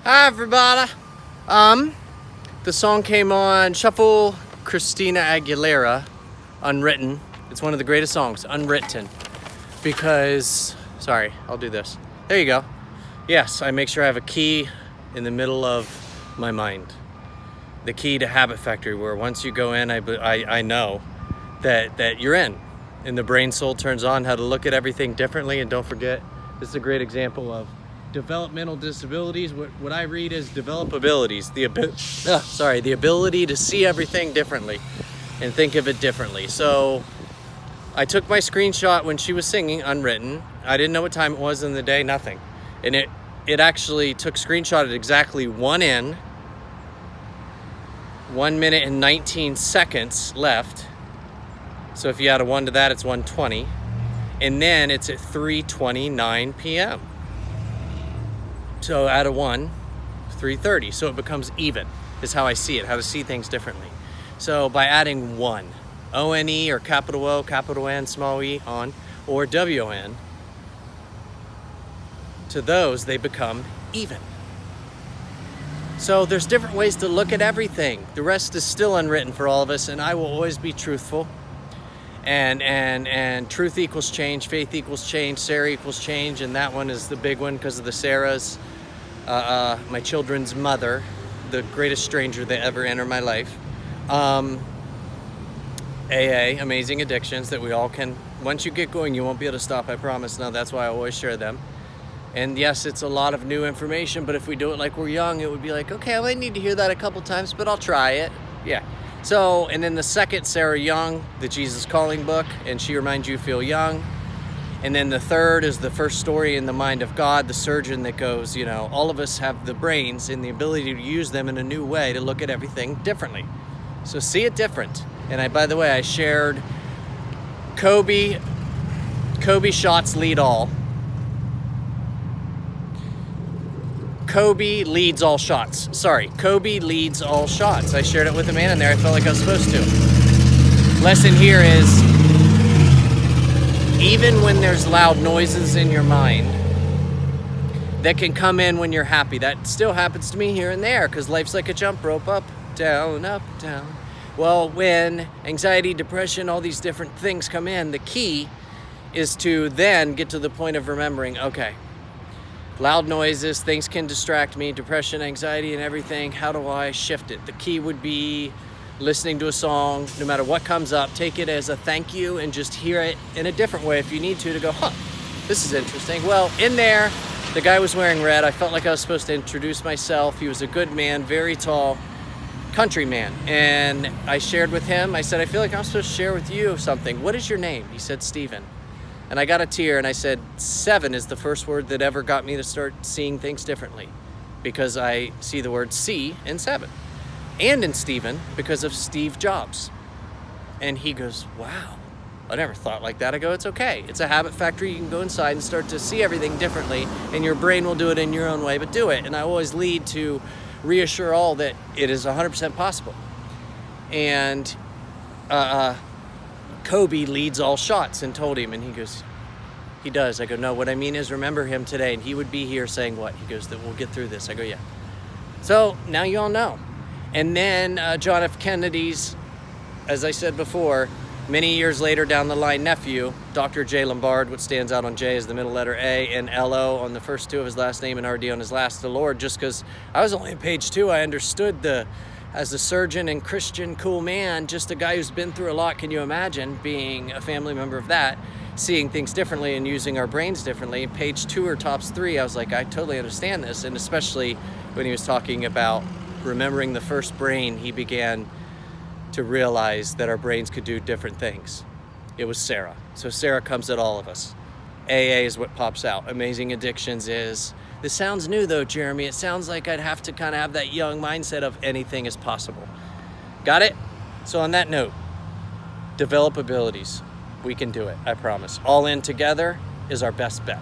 Hi everybody. The song came on Shuffle, Christina Aguilera, Unwritten. It's one of the greatest songs, Unwritten, because, sorry, I'll do this. There you go. Yes, I make sure I have a key in the middle of my mind. The key to Habit Factory, where once you go in, I know that you're in. And the brain soul turns on, how to look at everything differently. And don't forget, this is a great example of developmental disabilities. What I read is developabilities, the ability to see everything differently and think of it differently. So I took my screenshot when she was singing Unwritten. I didn't know what time it was in the day, nothing. And it actually took screenshot at exactly 1 minute and 19 seconds left. So if you add a 1 to that, it's 1:20. And then it's at 3:29 p.m. So add a 1, 3:30. So it becomes even, is how I see it, how to see things differently. So by adding 1, O-N-E or capital O, capital N, small e, on, or W-O-N, to those, they become even. So there's different ways to look at everything. The rest is still unwritten for all of us, and I will always be truthful. And truth equals change, faith equals change, Sarah equals change, and that one is the big one because of the Sarahs. My children's mother, the greatest stranger that ever entered my life. AA, Amazing Addictions, that we all can, once you get going, you won't be able to stop, I promise. Now that's why I always share them. And yes, it's a lot of new information, but if we do it like we're young, it would be like, okay, I might need to hear that a couple times, but I'll try it. Yeah. So, and then the second, Sarah Young, the Jesus Calling book, and she reminds you feel young. And then the third is the first story in the mind of God, the surgeon that goes, you know, all of us have the brains and the ability to use them in a new way to look at everything differently. So see it different. And by the way, I shared Kobe shots lead all. Kobe leads all shots. Sorry, Kobe leads all shots. I shared it with a man in there. I felt like I was supposed to. Lesson here is, even when there's loud noises in your mind that can come in when you're happy, that still happens to me here and there, because life's like a jump rope, up, down, up, down. Well, when anxiety, depression, all these different things come in, the key is to then get to the point of remembering, okay, loud noises, things can distract me, depression, anxiety, and everything. How do I shift it? The key would be listening to a song, no matter what comes up, take it as a thank you and just hear it in a different way if you need to go, huh, this is interesting. Well, in there, the guy was wearing red. I felt like I was supposed to introduce myself. He was a good man, very tall, country man. And I shared with him, I said, I feel like I'm supposed to share with you something. What is your name? He said, Stephen. And I got a tear, and I said, 7 is the first word that ever got me to start seeing things differently, because I see the word C in 7. And in Stephen, because of Steve Jobs. And he goes, wow, I never thought like that. I go, it's okay. It's a habit factory. You can go inside and start to see everything differently, and your brain will do it in your own way, but do it. And I always lead to reassure all that it is 100% possible. And Kobe leads all shots, and told him, and he goes, he does. I go, no, what I mean is remember him today, and he would be here saying what? He goes, that we'll get through this. I go, yeah. So now you all know. And then John F. Kennedy's, as I said before, many years later down the line, nephew, Dr. J. Lombard, what stands out on J is the middle letter A, and L-O on the first 2 of his last name, and R-D on his last, the Lord, just because I was only on page 2, I understood as a surgeon and Christian cool man, just a guy who's been through a lot. Can you imagine being a family member of that, seeing things differently and using our brains differently? Page 2 or tops 3, I was like, I totally understand this. And especially when he was talking about remembering the first brain, he began to realize that our brains could do different things. It was Sarah. So Sarah comes at all of us. AA is what pops out. Amazing Addictions is, this sounds new though, Jeremy. It sounds like I'd have to kind of have that young mindset of anything is possible. Got it? So on that note, develop abilities. We can do it, I promise. All in together is our best bet.